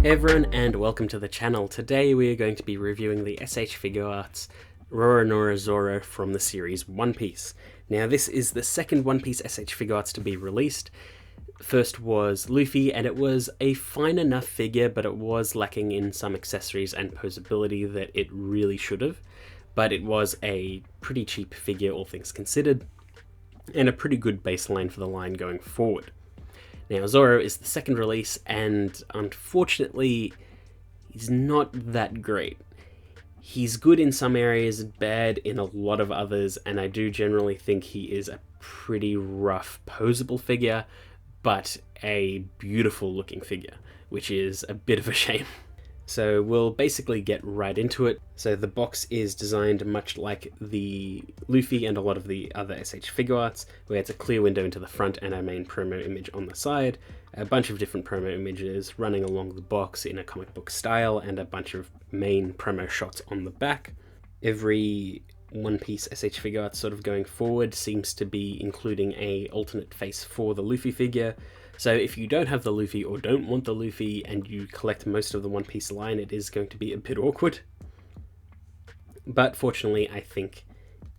Hey everyone, and welcome to the channel. Today we are going to be reviewing the S.H.Figuarts Roronoa Zora from the series One Piece. Now this is the second One Piece S.H.Figuarts to be released. First was Luffy, and it was a fine enough figure, but it was lacking in some accessories and posability that it really should have. But it was a pretty cheap figure, all things considered, and a pretty good baseline for the line going forward. Now, Zora is the second release, and unfortunately, he's not that great. He's good in some areas, bad in a lot of others, and I do generally think he is a pretty rough, posable figure, but a beautiful looking figure, which is a bit of a shame. So we'll basically get right into it. So the box is designed much like the Luffy and a lot of the other S.H.Figuarts, where it's a clear window into the front and our main promo image on the side, a bunch of different promo images running along the box in a comic book style, and a bunch of main promo shots on the back. Every One Piece S.H.Figuarts sort of going forward seems to be including a alternate face for the Luffy figure. So if you don't have the Luffy or don't want the Luffy and you collect most of the One Piece line, it is going to be a bit awkward. But fortunately, I think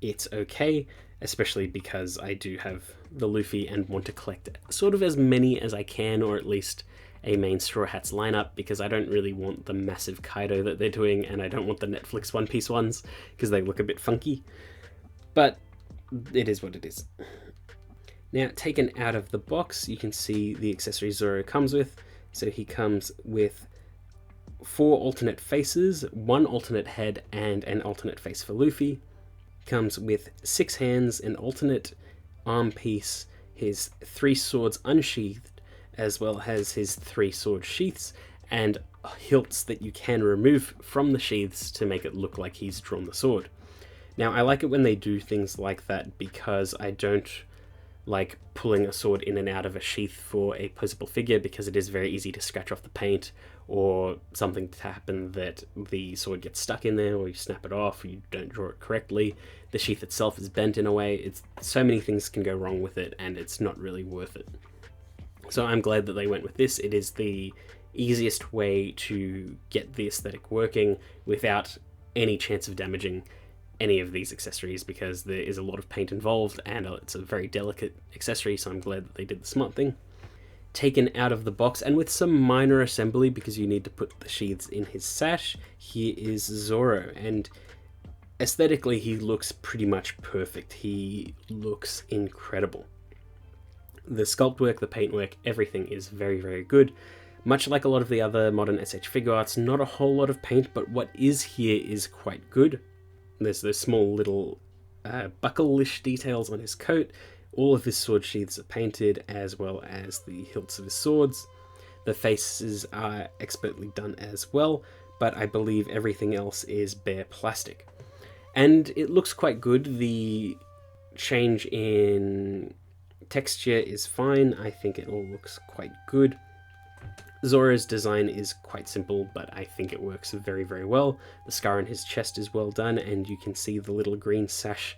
it's okay, especially because I do have the Luffy and want to collect sort of as many as I can, or at least a main Straw Hats lineup, because I don't really want the massive Kaido that they're doing, and I don't want the Netflix One Piece ones, because they look a bit funky. But it is what it is. Now, taken out of the box, you can see the accessories Zoro comes with. So he comes with 4 alternate faces, 1 alternate head, and an alternate face for Luffy. Comes with 6 hands, an alternate arm piece, his 3 swords unsheathed, as well as his 3 sword sheaths, and hilts that you can remove from the sheaths to make it look like he's drawn the sword. Now, I like it when they do things like that, because I don't like pulling a sword in and out of a sheath for a posable figure, because it is very easy to scratch off the paint, or something to happen that the sword gets stuck in there, or you snap it off, or you don't draw it correctly. The sheath itself is bent in a way. It's so many things can go wrong with it, and it's not really worth it. So I'm glad that they went with this. It is the easiest way to get the aesthetic working without any chance of damaging any of these accessories, because there is a lot of paint involved and it's a very delicate accessory, so I'm glad that they did the smart thing. Taken out of the box, and with some minor assembly because you need to put the sheaths in his sash, here is Zoro, and aesthetically he looks pretty much perfect. He looks incredible. The sculpt work, the paint work, everything is very, very good. Much like a lot of the other modern S.H.Figuarts, not a whole lot of paint, but what is here is quite good. There's those small little buckle-ish details on his coat. All of his sword sheaths are painted, as well as the hilts of his swords. The faces are expertly done as well, but I believe everything else is bare plastic. And it looks quite good. The change in texture is fine. I think it all looks quite good. Zora's design is quite simple, but I think it works very, very well. The scar on his chest is well done, and you can see the little green sash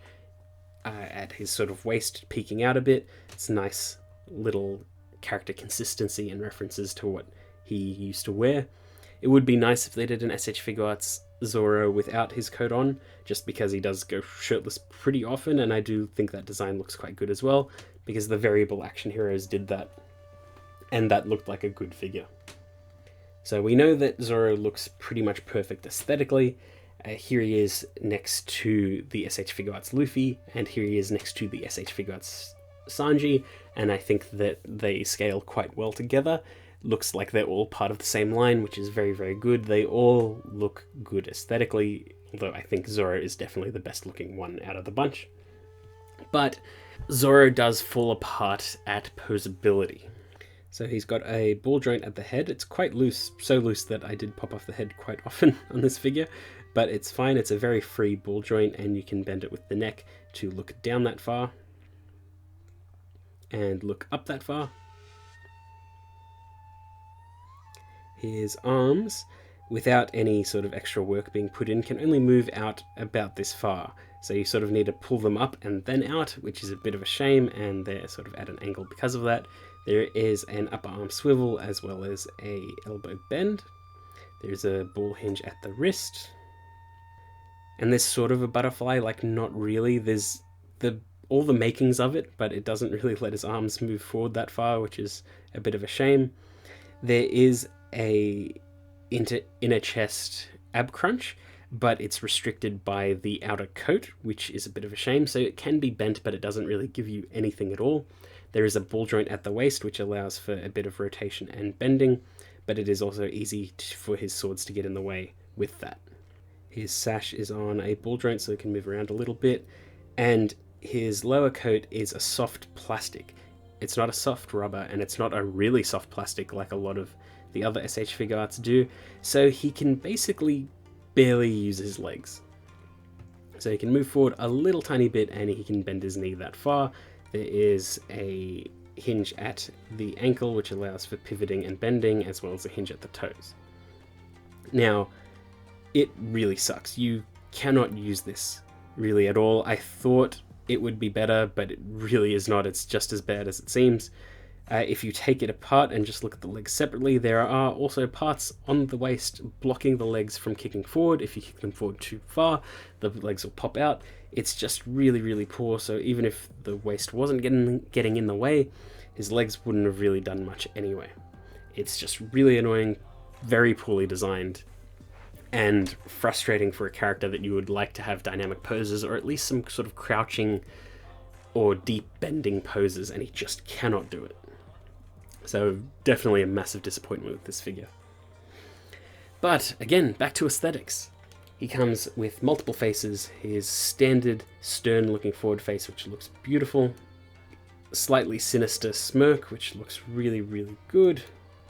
at his sort of waist peeking out a bit. It's nice little character consistency and references to what he used to wear. It would be nice if they did an S.H.Figuarts Zoro without his coat on, just because he does go shirtless pretty often, and I do think that design looks quite good as well, because the variable action heroes did that, and that looked like a good figure. So we know that Zoro looks pretty much perfect aesthetically. Here he is next to the S.H.Figuarts Luffy, and here he is next to the S.H.Figuarts Sanji, and I think that they scale quite well together. Looks like they're all part of the same line, which is very, very good. They all look good aesthetically, although I think Zoro is definitely the best looking one out of the bunch. But Zoro does fall apart at posability. So he's got a ball joint at the head. It's quite loose, so loose that I did pop off the head quite often on this figure, but it's fine. It's a very free ball joint, and you can bend it with the neck to look down that far and look up that far. His arms, without any sort of extra work being put in, can only move out about this far. So you sort of need to pull them up and then out, which is a bit of a shame, and they're sort of at an angle because of that. There is an upper arm swivel as well as a elbow bend. There's a ball hinge at the wrist. And there's sort of a butterfly, like not really. There's all the makings of it, but it doesn't really let his arms move forward that far, which is a bit of a shame. There is a inner chest ab crunch, but it's restricted by the outer coat, which is a bit of a shame. So it can be bent, but it doesn't really give you anything at all. There is a ball joint at the waist, which allows for a bit of rotation and bending, but it is also easy for his swords to get in the way with that. His sash is on a ball joint, so it can move around a little bit, and his lower coat is a soft plastic. It's not a soft rubber, and it's not a really soft plastic like a lot of the other S.H.Figuarts do, so he can basically barely use his legs. So he can move forward a little tiny bit, and he can bend his knee that far. There is a hinge at the ankle, which allows for pivoting and bending, as well as a hinge at the toes. Now, it really sucks. You cannot use this really at all. I thought it would be better, but it really is not. It's just as bad as it seems. If you take it apart and just look at the legs separately, there are also parts on the waist blocking the legs from kicking forward. If you kick them forward too far, the legs will pop out. It's just really, really poor. So even if the waist wasn't getting in the way, his legs wouldn't have really done much anyway. It's just really annoying, very poorly designed, and frustrating for a character that you would like to have dynamic poses, or at least some sort of crouching or deep bending poses, and he just cannot do it. So definitely a massive disappointment with this figure. But again, back to aesthetics. He comes with multiple faces, his standard stern looking forward face, which looks beautiful, a slightly sinister smirk, which looks really, really good,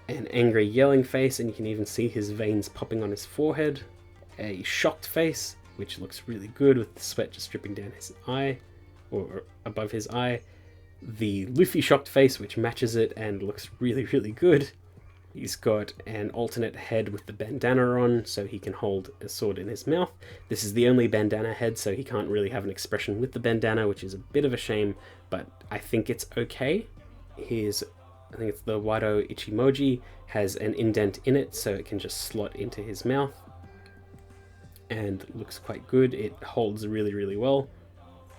an angry yelling face, and you can even see his veins popping on his forehead, a shocked face, which looks really good with the sweat just dripping down his eye, or above his eye, the Luffy shocked face, which matches it and looks really, really good. He's got an alternate head with the bandana on, so he can hold a sword in his mouth. This is the only bandana head, so he can't really have an expression with the bandana, which is a bit of a shame, but I think it's okay. I think it's the Wado Ichimoji, has an indent in it, so it can just slot into his mouth, and looks quite good. It holds really, really well,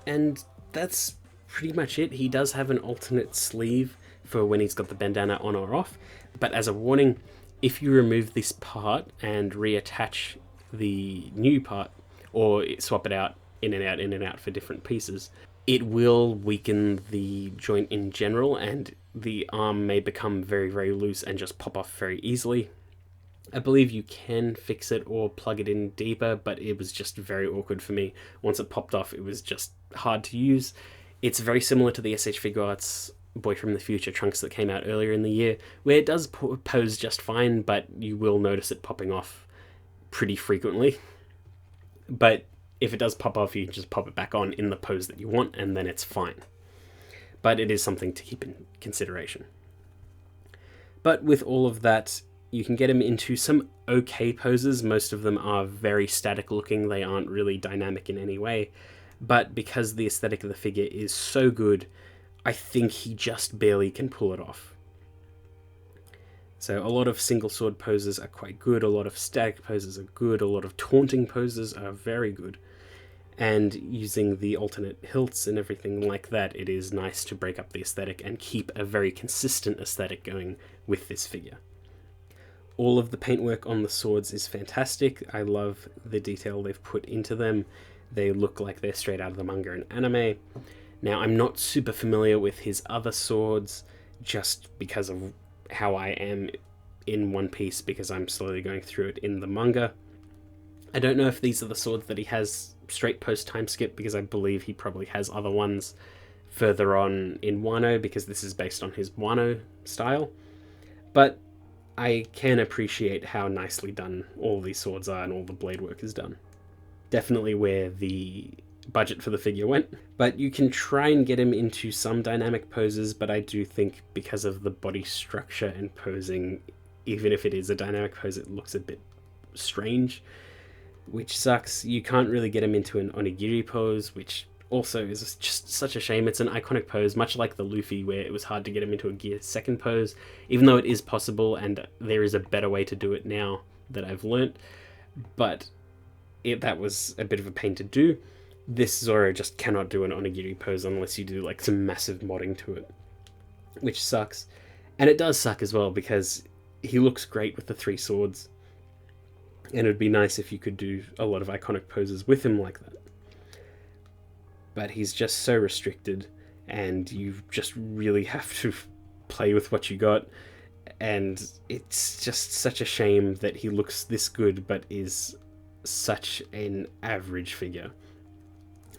and that's pretty much it. He does have an alternate sleeve for when he's got the bandana on or off, but as a warning, if you remove this part and reattach the new part, or swap it out, in and out for different pieces, it will weaken the joint in general, and the arm may become very, very loose and just pop off very easily. I believe you can fix it or plug it in deeper, but it was just very awkward for me. Once it popped off, it was just hard to use. It's very similar to the S.H.Figuarts Boy from the Future Trunks that came out earlier in the year, where it does pose just fine, but you will notice it popping off pretty frequently. But if it does pop off, you can just pop it back on in the pose that you want, and then it's fine. But it is something to keep in consideration. But with all of that, you can get him into some okay poses. Most of them are very static looking. They aren't really dynamic in any way. But because the aesthetic of the figure is so good, I think he just barely can pull it off. So a lot of single sword poses are quite good, a lot of static poses are good, a lot of taunting poses are very good. And using the alternate hilts and everything like that, it is nice to break up the aesthetic and keep a very consistent aesthetic going with this figure. All of the paintwork on the swords is fantastic. I love the detail they've put into them. They look like they're straight out of the manga and anime. Now, I'm not super familiar with his other swords, just because of how I am in One Piece, because I'm slowly going through it in the manga. I don't know if these are the swords that he has straight post time skip, because I believe he probably has other ones further on in Wano, because this is based on his Wano style. But I can appreciate how nicely done all these swords are and all the blade work is done. Definitely where the budget for the figure went, but you can try and get him into some dynamic poses, but I do think because of the body structure and posing, even if it is a dynamic pose, it looks a bit strange. which sucks. You can't really get him into an onigiri pose, which also is just such a shame. It's an iconic pose, much like the Luffy, where it was hard to get him into a gear second pose, even though it is possible, and there is a better way to do it now that I've learnt, but that was a bit of a pain to do. This Zoro just cannot do an onigiri pose unless you do like some massive modding to it, which sucks. And it does suck as well because he looks great with the 3 swords, and it would be nice if you could do a lot of iconic poses with him like that. But he's just so restricted, and you just really have to play with what you got, and it's just such a shame that he looks this good but is such an average figure.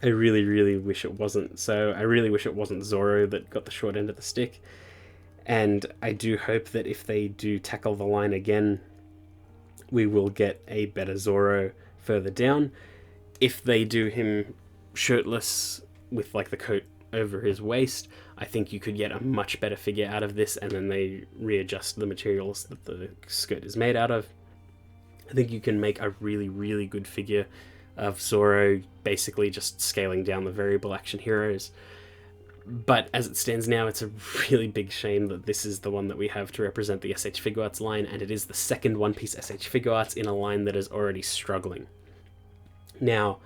I really, really wish it wasn't so. I really wish it wasn't Zoro that got the short end of the stick, and I do hope that if they do tackle the line again, we will get a better Zoro further down. If they do him shirtless with like the coat over his waist, I think you could get a much better figure out of this, and then they readjust the materials that the skirt is made out of. I think you can make a really, really good figure of Zoro, basically just scaling down the variable action heroes. But as it stands now, it's a really big shame that this is the one that we have to represent the S.H.Figuarts line, and it is the second One Piece S.H.Figuarts in a line that is already struggling. Now,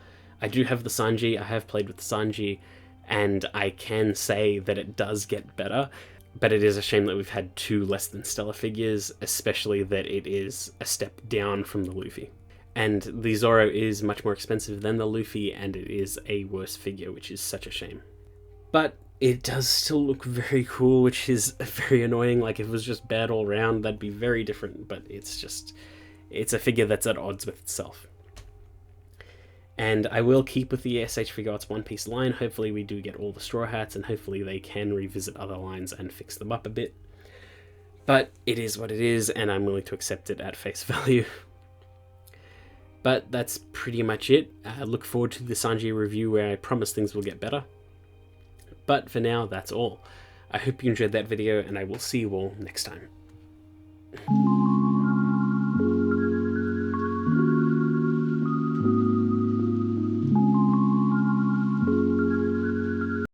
I do have the Sanji, I have played with the Sanji, and I can say that it does get better, but it is a shame that we've had 2 less than stellar figures, especially that it is a step down from the Luffy. And the Zoro is much more expensive than the Luffy, and it is a worse figure, which is such a shame. But it does still look very cool, which is very annoying. Like, if it was just bad all round, that'd be very different, but it's a figure that's at odds with itself. And I will keep with the S.H.Figuarts One Piece line. Hopefully we do get all the Straw Hats, and hopefully they can revisit other lines and fix them up a bit. But it is what it is, and I'm willing to accept it at face value. But that's pretty much it. I look forward to the Sanji review, where I promise things will get better. But for now, that's all. I hope you enjoyed that video, and I will see you all next time.